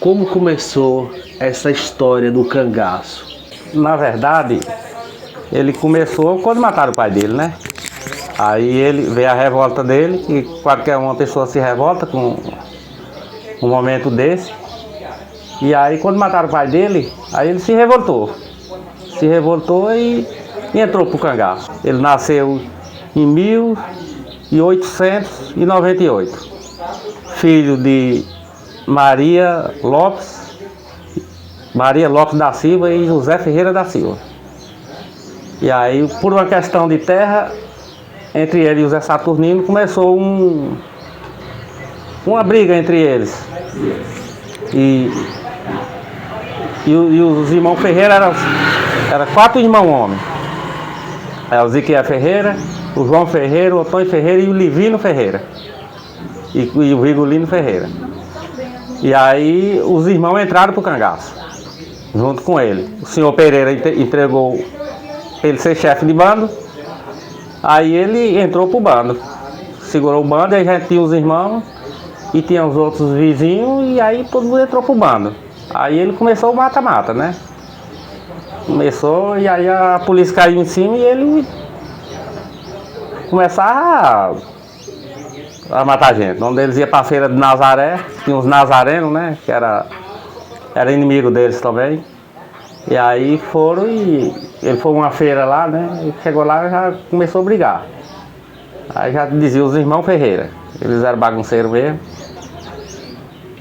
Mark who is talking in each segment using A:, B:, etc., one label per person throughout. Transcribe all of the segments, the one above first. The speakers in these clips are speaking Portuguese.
A: Como começou essa história do cangaço?
B: Na verdade, ele começou quando mataram o pai dele, né? Aí ele veio a revolta dele, que qualquer uma pessoa se revolta com um momento desse. E aí quando mataram o pai dele, aí ele se revoltou. Se revoltou e entrou pro cangaço. Ele nasceu em 1898. Filho de Maria Lopes da Silva e José Ferreira da Silva. E aí, por uma questão de terra, entre ele e José Saturnino, começou uma briga entre eles. E os irmãos Ferreira eram 4 irmãos homens. O Ziquiel Ferreira, o João Ferreira, o Antônio Ferreira e o Livino Ferreira. E o Vigolino Ferreira. E aí os irmãos entraram pro cangaço, junto com ele. O senhor Pereira entregou ele ser chefe de bando. Aí ele entrou pro bando, segurou o bando, aí já tinha os irmãos e tinha os outros vizinhos, e aí todo mundo entrou pro bando. Aí ele começou o mata-mata, né? Começou, e aí a polícia caiu em cima e ele começava a matar gente. Onde eles iam pra feira de Nazaré, tinha uns nazarenos, né? Que era inimigo deles também. E aí foram e ele foi uma feira lá, né? E chegou lá e já começou a brigar. Aí já dizia os irmãos Ferreira. Eles eram bagunceiros mesmo.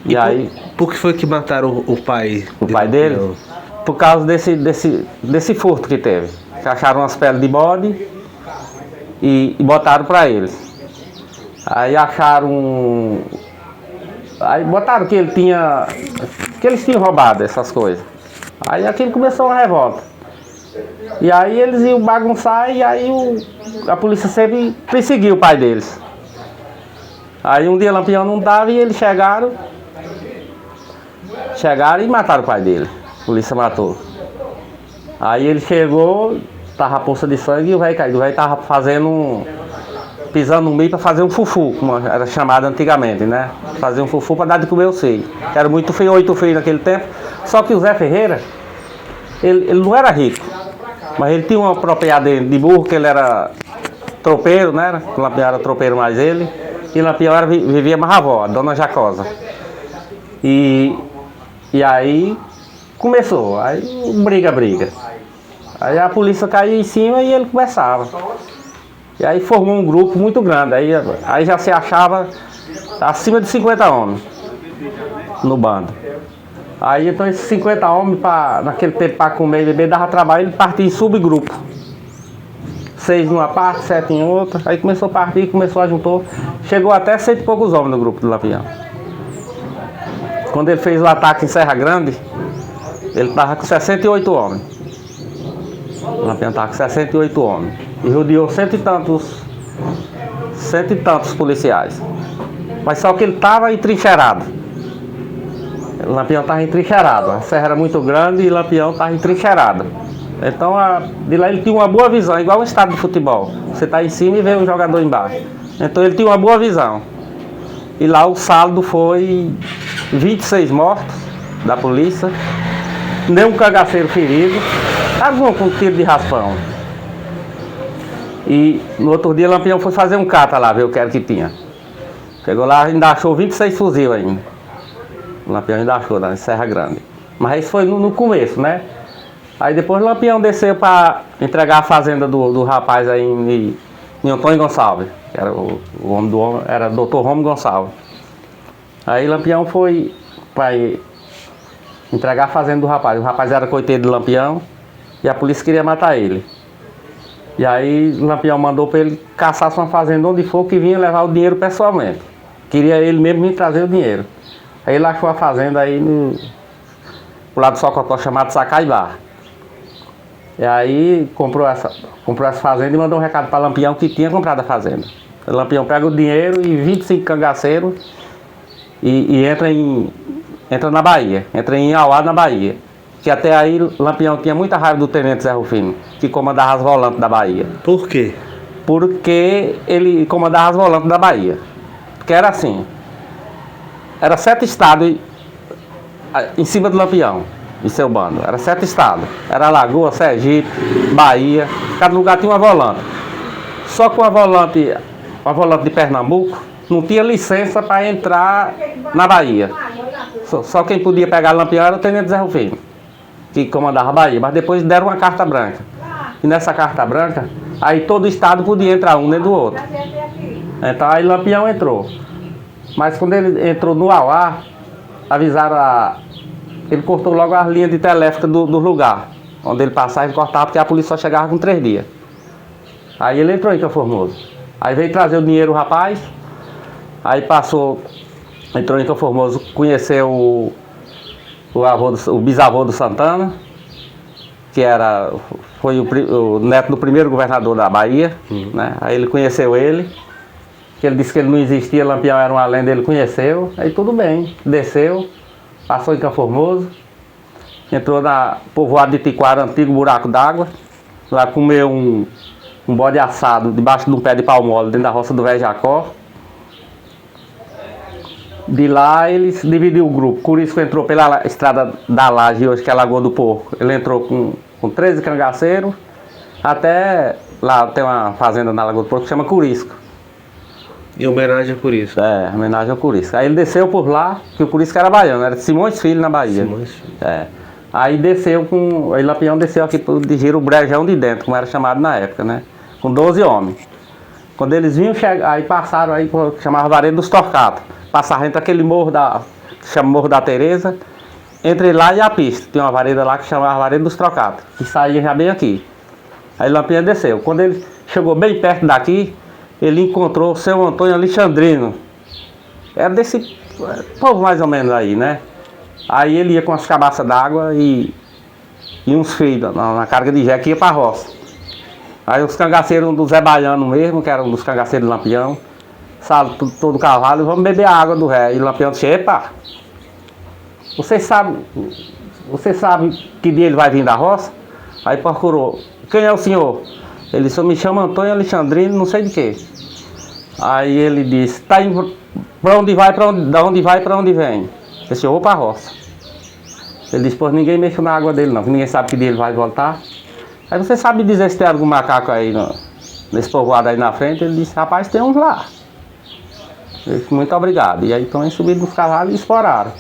A: E aí, por que foi que mataram o pai?
B: O pai dele? Por causa desse furto que teve. Que acharam umas peles de bode e botaram pra eles. Aí acharam. Aí botaram que eles tinham roubado essas coisas. Aí aquilo começou uma revolta. E aí eles iam bagunçar e aí a polícia sempre perseguiu o pai deles. Aí um dia Lampião não dava e eles chegaram e mataram o pai dele. A polícia matou. Aí ele chegou, tava a poça de sangue e o velho caiu. O velho tava pisando no meio para fazer um fufu, como era chamado antigamente, né? Fazer um fufu para dar de comer o seio. Era muito feio, 8 feios naquele tempo. Só que o Zé Ferreira, ele não era rico, mas ele tinha uma propriedade de burro, que ele era tropeiro, né? O Lampião era tropeiro mais ele. E o Lampião vivia mais a avó, a dona Jacosa. E aí começou, aí briga. Aí a polícia caiu em cima e ele conversava. E aí formou um grupo muito grande, aí já se achava acima de 50 homens no bando. Aí então esses 50 homens, naquele tempo para comer e beber, dava trabalho, ele partia em subgrupo. 6 numa parte, 7 em outra, aí começou a partir, começou a juntar, chegou até 100 e poucos homens no grupo do Lampião. Quando ele fez o ataque em Serra Grande, ele estava com 68 homens. O Lampião estava com 68 homens. E rodeou cento e tantos policiais. Mas só que ele estava entrincheirado. O Lampião estava entrincheirado. A serra era muito grande e o Lampião estava entrincheirado. Então de lá ele tinha uma boa visão, igual um estádio de futebol. Você está em cima e vê um jogador embaixo. Então ele tinha uma boa visão. E lá o saldo foi 26 mortos da polícia, nenhum cangaceiro ferido, algum com tiro de raspão. E no outro dia o Lampião foi fazer um cata lá, ver o que era que tinha. Chegou lá, ainda achou 26 fuzil ainda. O Lampião ainda achou lá em Serra Grande. Mas isso foi no começo, né? Aí depois o Lampião desceu para entregar a fazenda do rapaz aí em Antônio Gonçalves. Que era o homem do homem, era Dr. Romo Gonçalves. Aí o Lampião foi para entregar a fazenda do rapaz. O rapaz era coiteiro de Lampião e a polícia queria matar ele. E aí o Lampião mandou para ele caçar sua fazenda onde for, que vinha levar o dinheiro pessoalmente. Queria ele mesmo vir trazer o dinheiro. Aí ele achou a fazenda aí pro lado do Socotó, chamado Sacaibá. E aí comprou essa fazenda e mandou um recado para Lampião que tinha comprado a fazenda. O Lampião pega o dinheiro e 25 cangaceiros e entra na Bahia, entra em Auá, na Bahia. Que até aí Lampião tinha muita raiva do tenente Zé Rufino, que comandava as volantes da Bahia.
A: Por quê?
B: Porque ele comandava as volantes da Bahia. Porque era assim, era 7 estados em cima do Lampião, de seu bando. Era 7 estados. Era Alagoas, Sergipe, Bahia. Cada lugar tinha uma volante. Só com a volante de Pernambuco, não tinha licença para entrar na Bahia. Só quem podia pegar Lampião era o Tenente Zé Rufino, que comandava a Bahia. Mas depois deram uma carta branca. E nessa carta branca, aí todo estado podia entrar um dentro do outro. Então aí Lampião entrou. Mas quando ele entrou no Auá, avisaram ele cortou logo as linhas de telefone do lugar. Onde ele passava, ele cortava, porque a polícia só chegava com 3 dias. Aí ele entrou em Campo Formoso. Aí veio trazer o dinheiro o rapaz. Aí entrou em Campo Formoso, conheceu o bisavô do Santana, que foi o neto do primeiro governador da Bahia, né? Aí ele conheceu ele, que ele disse que ele não existia, Lampião era uma lenda, ele conheceu, aí tudo bem, desceu, passou em Campo Formoso, entrou na povoado de Tiquara, antigo buraco d'água, lá comeu um bode assado debaixo de um pé de palmole, dentro da roça do Velho Jacó. De lá ele dividiu o grupo. Curisco entrou pela estrada da Laje, hoje que é a Lagoa do Porco. Ele entrou com 13 cangaceiros, até lá tem uma fazenda na Lagoa do Porco que chama Curisco.
A: Em homenagem a Curisco.
B: É, homenagem ao Curisco. Aí ele desceu por lá, porque o Curisco era baiano, era de Simões Filho na Bahia.
A: Simões Filho.
B: É. Aí desceu aí Lampião desceu aqui de Giro o Brejão de Dentro, como era chamado na época, né? Com 12 homens. Quando eles vinham, aí passaram aí, chamava Vareda dos Torcados. Passaram entre aquele morro que chama Morro da Tereza, entre lá e a pista. Tem uma vareda lá que chamava Vareda dos Trocados, que saía já bem aqui. Aí Lampião desceu. Quando ele chegou bem perto daqui, ele encontrou o seu Antônio Alexandrino. Era desse povo mais ou menos aí, né? Aí ele ia com as cabaças d'água e uns filhos na carga de jegue que ia pra roça. Aí os cangaceiros do Zé Baiano mesmo, que era um dos cangaceiros do Lampião, saltou todo o cavalo e vamos beber a água do ré. E o Lampião disse: epa, você sabe que dia ele vai vir da roça? Aí procurou: quem é o senhor? Ele disse: eu me chamo Antônio Alexandrino, não sei de quê. Aí ele disse: tá indo pra onde vai, da onde vai, pra onde vem? Ele disse: eu vou pra roça. Ele disse: pois ninguém mexe na água dele não, que ninguém sabe que dia ele vai voltar. Aí você sabe dizer se tem algum macaco aí nesse povoado aí na frente? Ele disse: rapaz, tem uns lá. Ele disse: muito obrigado. E aí então eles subiram nos cavalos e exploraram.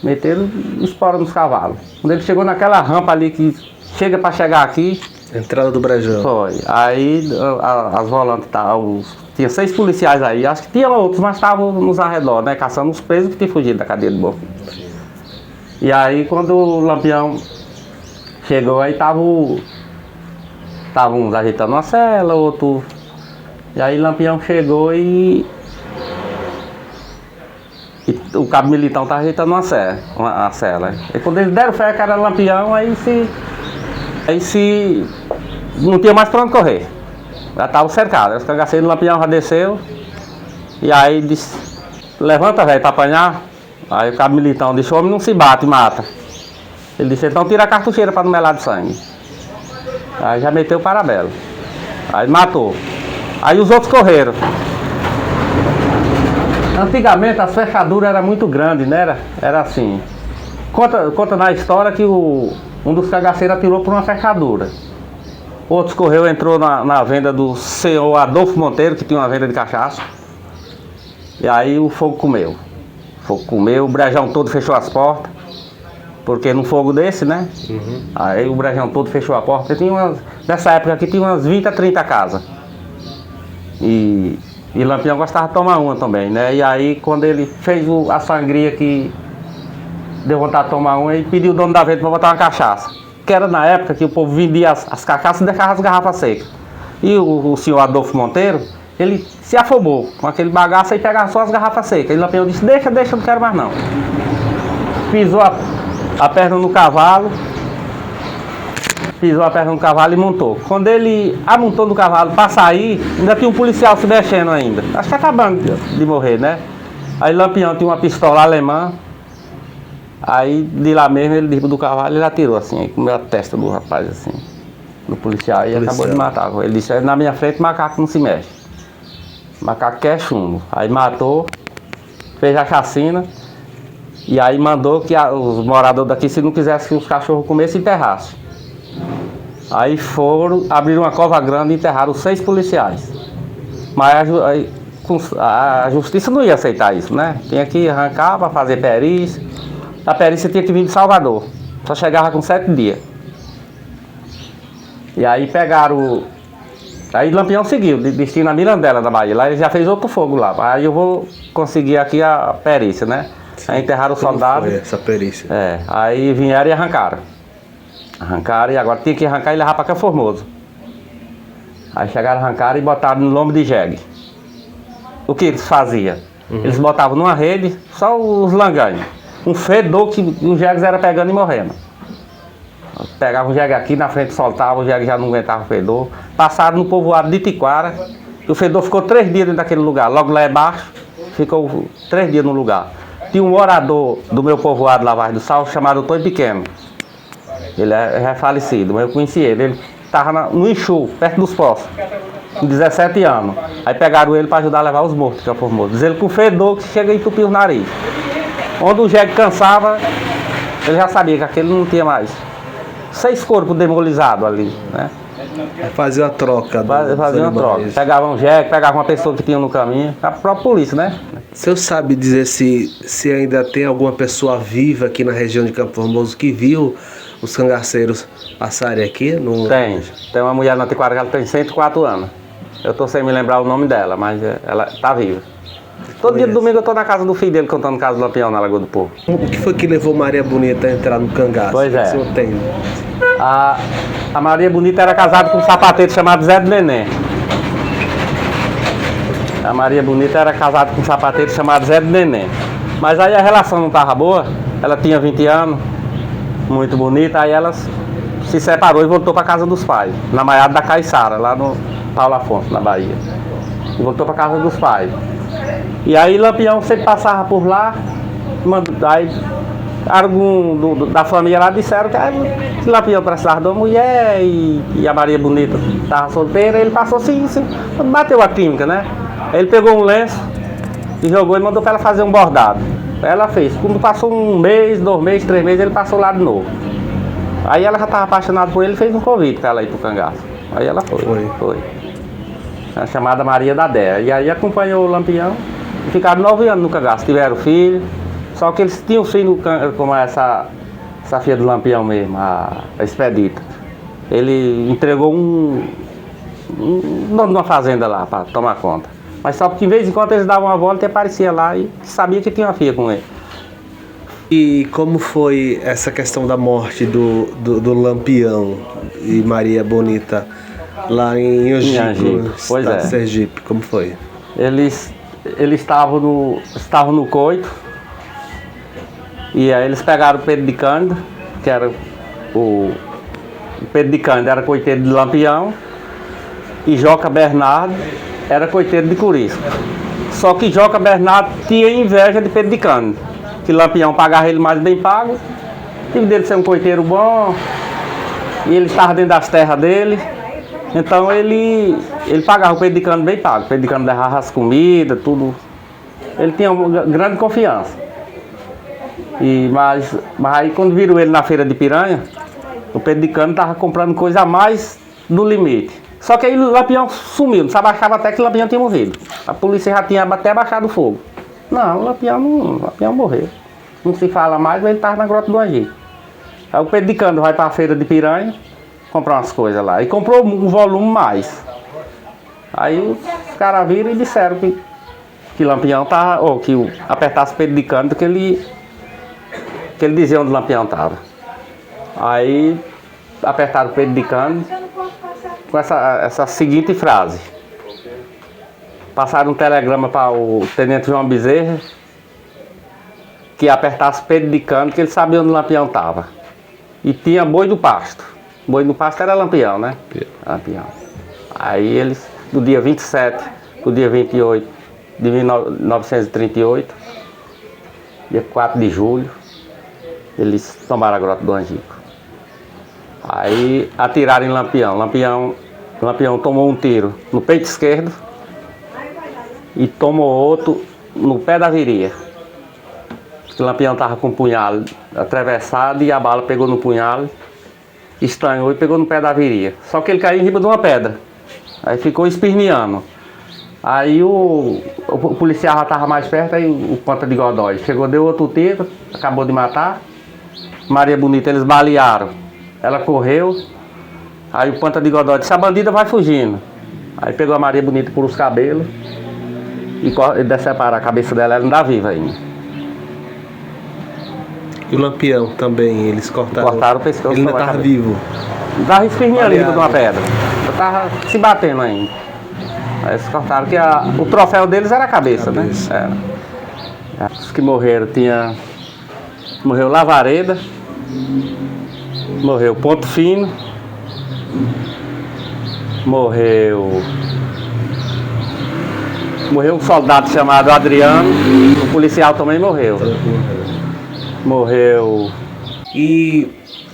B: Meteram e exploraram nos cavalos. Quando ele chegou naquela rampa ali que chega para chegar aqui,
A: Entrada do Brejão.
B: foi. Aí as volantes, tinha 6 policiais aí, acho que tinha outros, mas estavam nos arredores, né? Caçando os presos que tinham fugido da cadeia do Bonfim. E aí quando o Lampião chegou, aí estavam uns ajeitando uma cela, outro. E aí Lampião chegou e o cabo militão estava ajeitando uma cela. E quando eles deram fé que era Lampião, aí se não tinha mais para onde correr. Já estava cercado. Os cangaceiros do Lampião já desceu. E aí disse: levanta, velho, para apanhar. Aí o cabo militão disse: o homem não se bate, mata. Ele disse: então tira a cartucheira para não melar de sangue. Aí já meteu o parabelo. Aí matou. Aí os outros correram. Antigamente as fechaduras eram muito grandes, né? Era assim. Conta na história que um dos cangaceiros atirou por uma fechadura. Outros correu, entrou na venda do senhor Adolfo Monteiro, que tinha uma venda de cachaça. E aí o fogo comeu. O brejão todo fechou as portas. Porque num fogo desse, né? Uhum. Aí o brejão todo fechou a porta. Nessa época aqui tinha umas 20 a 30 casas. E Lampião gostava de tomar uma também, né? E aí quando ele fez a sangria que deu vontade de tomar uma, ele pediu o dono da venda para botar uma cachaça. Que era na época que o povo vendia as cachaças e deixava as garrafas secas. E o senhor Adolfo Monteiro, ele se afobou com aquele bagaço e pegava só as garrafas secas. E Lampião disse: deixa, não quero mais não. Pisou a perna no cavalo. Pisou a perna no cavalo e montou. Quando ele amontou no cavalo para sair, ainda tinha um policial se mexendo ainda. Acho que acabando de morrer, né? Aí Lampião tinha uma pistola alemã. Aí de lá mesmo ele desceu do cavalo e ele atirou assim, aí comeu a testa do rapaz assim, do policial, e acabou de matar. Ele disse: na minha frente macaco não se mexe. Macaco quer chumbo. Aí matou, fez a chacina. E aí mandou que os moradores daqui, se não quisessem que os cachorros comessem, enterrassem. Aí foram, abriram uma cova grande e enterraram 6 policiais. Mas a justiça não ia aceitar isso, né? Tinha que arrancar para fazer perícia. A perícia tinha que vir de Salvador. Só chegava com 7 dias. E aí pegaram. Aí Lampião seguiu, destino a Mirandela da Bahia. Lá ele já fez outro fogo lá. Aí eu vou conseguir aqui a perícia, né?
A: Sim.
B: Aí enterraram o
A: Como
B: soldado.
A: foi essa perícia?
B: É, aí vieram e arrancaram. Arrancaram e agora tinha que arrancar e levar para Campo Formoso. Aí chegaram, arrancaram e botaram no lombo de jegue. O que eles faziam? Eles botavam numa rede, só os langanhos. Um fedor que os jegues era pegando e morrendo. Pegavam o jegue aqui, na frente soltavam, o jegue já não aguentava o fedor. Passaram no povoado de Tiquara, e o fedor ficou 3 dias dentro daquele lugar. Logo lá embaixo, ficou 3 dias no lugar. Tinha um morador do meu povoado lá Vaz do Sal, chamado Tonho Pequeno. Ele é falecido, mas eu conheci ele. Ele estava no Enxu, perto dos poços, com 17 anos. Aí pegaram ele para ajudar a levar os mortos de Campo Formoso. Diz ele com fedor que chega a entupir o nariz. Onde o jegue cansava, ele já sabia que aquele não tinha mais. 6 corpos demolizados ali, né?
A: Fazia a troca.
B: Fazia uma troca. Pegavam um jegue, pegavam uma pessoa que tinha no caminho, a própria polícia, né?
A: O senhor sabe dizer se ainda tem alguma pessoa viva aqui na região de Campo Formoso que viu os cangaceiros passarem aqui?
B: Tem uma mulher na Tiquara que ela tem 104 anos. Eu tô sem me lembrar o nome dela, mas ela tá viva. Todo dia de domingo eu tô na casa do filho dele contando o caso do Lampião na Lagoa do Povo.
A: O que foi que levou Maria Bonita a entrar no cangaço?
B: Pois é.
A: O senhor tem?
B: A Maria Bonita era casada com um sapateiro chamado Zé do Neném. A Maria Bonita era casada com um sapateiro chamado Zé do Neném. Mas aí a relação não estava boa, ela tinha 20 anos, muito bonita, aí ela se separou e voltou para casa dos pais, na Maiada da Caiçara, lá no Paulo Afonso, na Bahia. E voltou para casa dos pais. E aí Lampião sempre passava por lá, aí algum da família lá disseram que Lampião precisava de uma mulher e a Maria Bonita estava solteira, ele passou assim, bateu a química, né? Ele pegou um lenço e jogou e mandou para ela fazer um bordado. Ela fez. Quando passou 1 mês, 2 meses, 3 meses, ele passou lá de novo. Aí ela já estava apaixonada por ele e fez um convite para ela ir pro cangaço. Aí ela foi. A chamada Maria da Dé. E aí acompanhou o Lampião e ficaram 9 anos no cangaço. Tiveram filho, só que eles tinham filho como essa filha do Lampião mesmo, a Expedita. Ele entregou um dono de uma fazenda lá para tomar conta. Mas só porque de vez em quando eles davam uma volta e aparecia lá e sabia que tinha uma filha com ele.
A: E como foi essa questão da morte do Lampião e Maria Bonita lá em Angico,
B: pois é.
A: Sergipe? Como foi?
B: Eles estavam no coito e aí eles pegaram o Pedro de Cândido, que era o Pedro de Cândido era coiteiro de Lampião, e Joca Bernardo era coiteiro de Curisco. Só que Joca Bernardo tinha inveja de Pedro de Cândido, que Lampião pagava ele mais bem pago, e dele ser um coiteiro bom, e ele estava dentro das terras dele, então ele pagava o Pedro de Cândido bem pago. Pedro de Cândido levava as comidas, tudo. Ele tinha uma grande confiança. Mas aí quando viram ele na feira de Piranha, o Pedro de Cândido estava comprando coisa a mais do limite. Só que aí o Lampião sumiu, não se achava até que o Lampião tinha morrido. A polícia já tinha até baixado o fogo. Não, o Lampião morreu. Não se fala mais, mas ele estava na Grota do Angico. Aí o Pedro de Cândido vai para a feira de Piranha, comprar umas coisas lá. E comprou um volume mais. Aí os caras viram e disseram que Lampião estava, ou que apertasse o Pedro de Cândido, que ele dizia onde o Lampião estava. Aí apertaram o Pedro de Cândido com essa seguinte frase. Passaram um telegrama para o tenente João Bezerra que apertasse Pedro de Cândido, que ele sabia onde o Lampião estava. E tinha boi do pasto. Boi do pasto era Lampião, né? Lampião. Aí eles, do dia 27 para o dia 28 de 1938, dia 4 de julho, eles tomaram a Grota do Angico. Aí atiraram em Lampião. Lampião tomou um tiro no peito esquerdo e tomou outro no pé da virilha. O Lampião estava com o punhal atravessado e a bala pegou no punhal, estanhou e pegou no pé da viria. Só que ele caiu em cima de uma pedra. Aí ficou esperneando. Aí o policial já estava mais perto, aí o Ponta de Godói chegou, deu outro tiro, acabou de matar. Maria Bonita, eles balearam. Ela correu. Aí o Ponta de Godói disse, a bandida vai fugindo. Aí pegou a Maria Bonita por os cabelos e deceparam a cabeça dela, ela não dá viva ainda.
A: E o Lampião também, eles cortaram
B: O pescoço.
A: Ele ainda estava vivo.
B: Estava esperneando em cima de uma pedra. Eu estava se batendo ainda. Aí eles cortaram que o troféu deles era a cabeça, né? Era. Os que morreram morreu Lavareda, morreu Ponto Fino, morreu um soldado chamado Adriano, o policial também morreu. Morreu.
A: E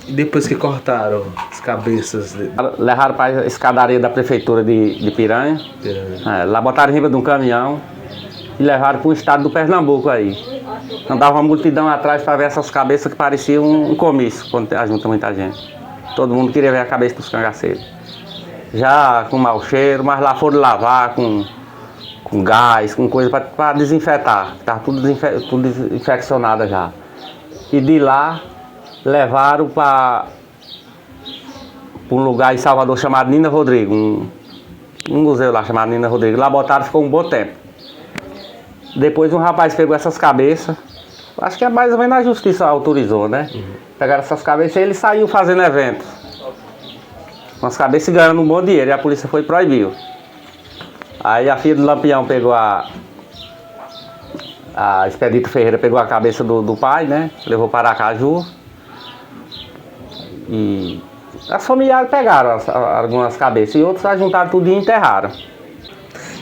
A: depois que cortaram as cabeças
B: Levaram para a escadaria da prefeitura de Piranha. Lá botaram em cima de um caminhão e levaram para o estado do Pernambuco aí. Andava uma multidão atrás para ver essas cabeças que pareciam um comício, quando junta muita gente. Todo mundo queria ver a cabeça dos cangaceiros. Já com mau cheiro, mas lá foram lavar com gás, com coisa para desinfetar. Estava tudo infeccionado já. E de lá levaram para um lugar em Salvador chamado Nina Rodrigo, um museu lá chamado Nina Rodrigo. Lá botaram, ficou um bom tempo. Depois um rapaz pegou essas cabeças, acho que é mais ou menos a justiça autorizou, né? Pegaram essas cabeças e ele saiu fazendo eventos. Com as cabeças ganhando um bom dinheiro e a polícia foi e proibiu. Aí a filha do Lampião pegou a Expedito Ferreira pegou a cabeça do pai, né? Levou para Aracaju. E as familiares pegaram algumas cabeças e outros juntaram tudo e enterraram.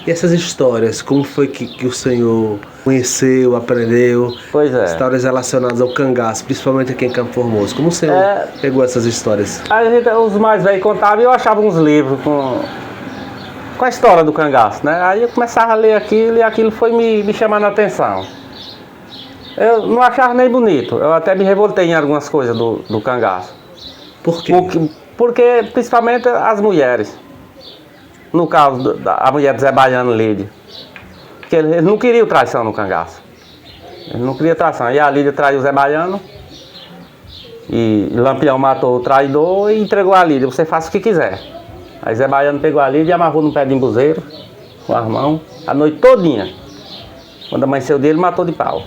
A: E essas histórias, como foi que o senhor conheceu, aprendeu?
B: Pois é.
A: Histórias relacionadas ao cangaço, principalmente aqui em Campo Formoso. Como o senhor pegou essas histórias?
B: Os mais velhos contavam e eu achava uns livros com a história do cangaço, né? Aí eu começava a ler aquilo e aquilo foi me chamando a atenção. Eu não achava nem bonito, eu até me revoltei em algumas coisas do cangaço.
A: Por quê?
B: Porque principalmente as mulheres. No caso da mulher do Zé Baiano Lídia. Porque ele não queria traição no cangaço. Ele não queria traição. E a Lídia traiu o Zé Baiano. E Lampião matou o traidor e entregou a Lídia. Você faça o que quiser. Aí Zé Baiano pegou a Lídia e amarrou num pé de embuzeiro, com as mãos, a noite todinha. Quando amanheceu dele, matou de pau.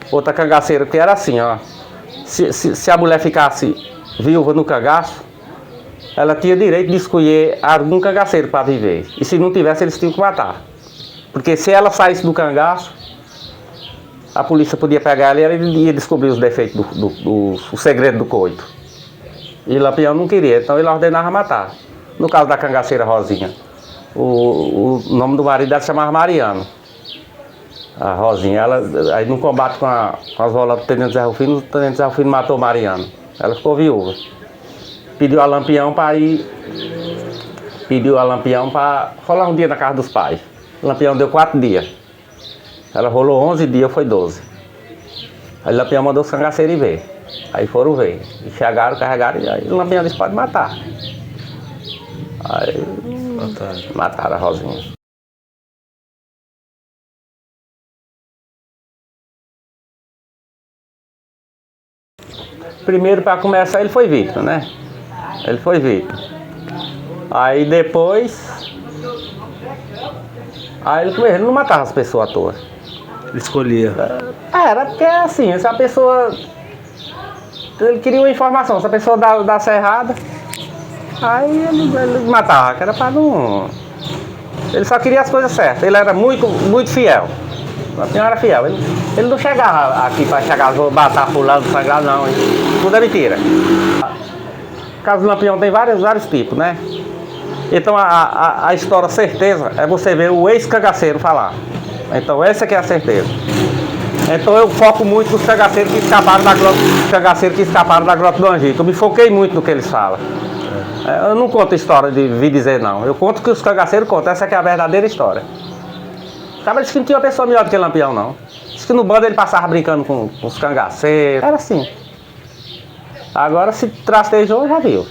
B: Outra cangaceira que era assim, ó. Se a mulher ficasse viúva no cangaço, ela tinha direito de escolher algum cangaceiro para viver. E se não tivesse, eles tinham que matar. Porque se ela saísse do cangaço, a polícia podia pegar ela e ela ia descobrir os defeitos, o segredo do coito. E Lampião não queria, então ele ordenava matar. No caso da cangaceira Rosinha, o nome do marido dela se chamava Mariano. A Rosinha, ela, aí no combate com as bolas do Tenente Zé Rufino, o Tenente Zé Rufino matou Mariano. Ela ficou viúva. Pediu a Lampião para rolar um dia na casa dos pais. O Lampião deu 4 dias. Ela rolou 11 dias, foi 12. Aí o Lampião mandou os cangaceiros ir ver. Aí foram ver. E chegaram, carregaram, e aí o Lampião disse, pode matar. Aí mataram a Rosinha. Primeiro, para começar, ele foi vítima, né? Ele foi vítima. Aí depois... Aí ele não matava as pessoas à toa.
A: Ele escolhia.
B: Era porque assim, se a pessoa... Ele queria uma informação, se a pessoa dá errada, aí ele matava, que era para não... Ele só queria as coisas certas, ele era muito, muito fiel. A senhora era fiel, ele não chegava aqui para chegar, vou matar fulano, sangrar, não. Tudo é mentira. O caso do Lampião tem vários tipos, né? Então a história certeza é você ver o ex-cangaceiro falar. Então essa que é a certeza. Então eu foco muito nos cangaceiros que escaparam da Grota do Angico. Eu me foquei muito no que eles falam. Eu não conto história de vir dizer não. Eu conto o que os cangaceiros contam. Essa que é a verdadeira história. Sabe, eles que não tinha uma pessoa melhor do que Lampião, não. Acho que no bando ele passava brincando com os cangaceiros. Era assim. Agora se trastejou, já viu.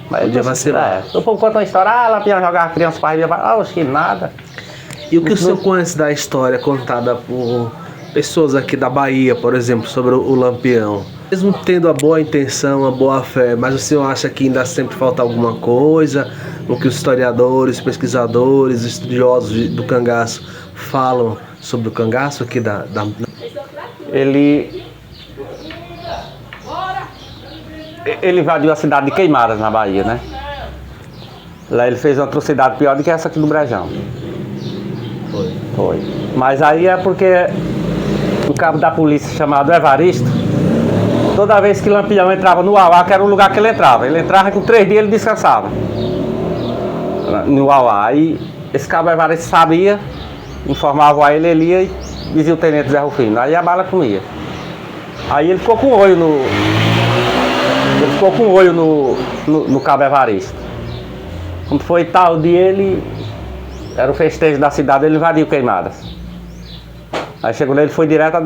B: Mas
A: Podia vacilar.
B: O povo conta uma história, Lampião jogava criança para ir, acho que nada.
A: E o que o senhor conhece da história contada por pessoas aqui da Bahia, por exemplo, sobre o Lampião? Mesmo tendo a boa intenção, a boa fé, mas o senhor acha que ainda sempre falta alguma coisa? O que os historiadores, pesquisadores, estudiosos do cangaço falam sobre o cangaço aqui
B: Ele invadiu a cidade de Queimadas, na Bahia, né? Lá ele fez uma atrocidade pior do que essa aqui no Brejão. Foi. Mas aí é porque um cabo da polícia chamado Evaristo, toda vez que Lampião entrava no Uauá, que era o lugar que ele entrava com 3 dias ele descansava no Uauá. Aí esse cabo Evaristo sabia, informava a ele ia e dizia o tenente Zé Rufino. Aí a bala comia. Aí ele ficou com um olho no cabo Evaristo. Quando foi tal dia, era o festejo da cidade, ele invadiu Queimadas. Aí chegou lá, ele foi direto,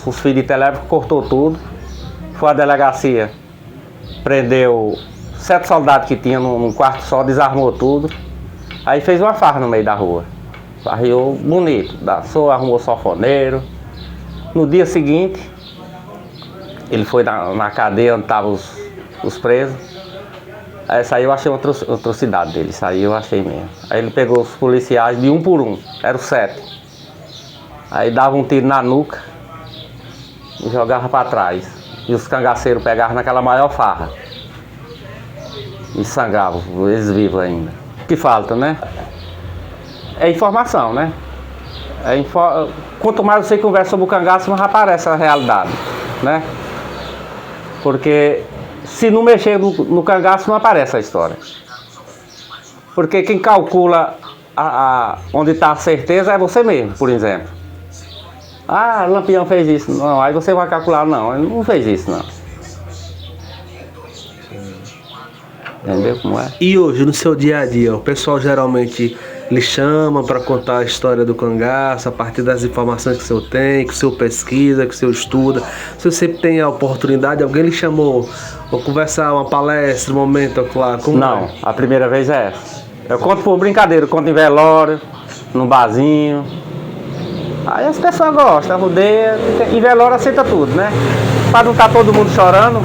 B: os filhos de telégrafo, cortou tudo. Foi à delegacia, prendeu 7 soldados que tinha num quarto só, desarmou tudo. Aí fez uma farra no meio da rua. Farreou bonito, arrumou sanfoneiro. No dia seguinte, ele foi na cadeia onde estavam os presos. Aí saiu, eu achei uma atrocidade dele, saiu, eu achei mesmo. Aí ele pegou os policiais de um por um, eram 7. Aí dava um tiro na nuca e jogava para trás. E os cangaceiros pegavam naquela maior farra. E sangravam, eles vivos ainda. O que falta, né? É informação, né? Quanto mais você conversa sobre o cangaço, mais aparece a realidade, né? Porque se não mexer no cangaço, não aparece a história. Porque quem calcula onde está a certeza é você mesmo, por exemplo. Lampião fez isso. Não, aí você vai calcular, não, ele não fez isso, não. Entendeu como é?
A: E hoje, no seu dia a dia, o pessoal geralmente lhe chama para contar a história do cangaço, a partir das informações que o senhor tem, que o senhor pesquisa, que o senhor estuda. Se você tem a oportunidade, alguém lhe chamou, ou conversar, uma palestra, um momento, claro.
B: Não, a primeira vez é essa. Eu conto por brincadeira, eu conto em velório, num barzinho. Aí as pessoas gostam, rodeia, em velório aceita tudo, né? Para não estar todo mundo chorando.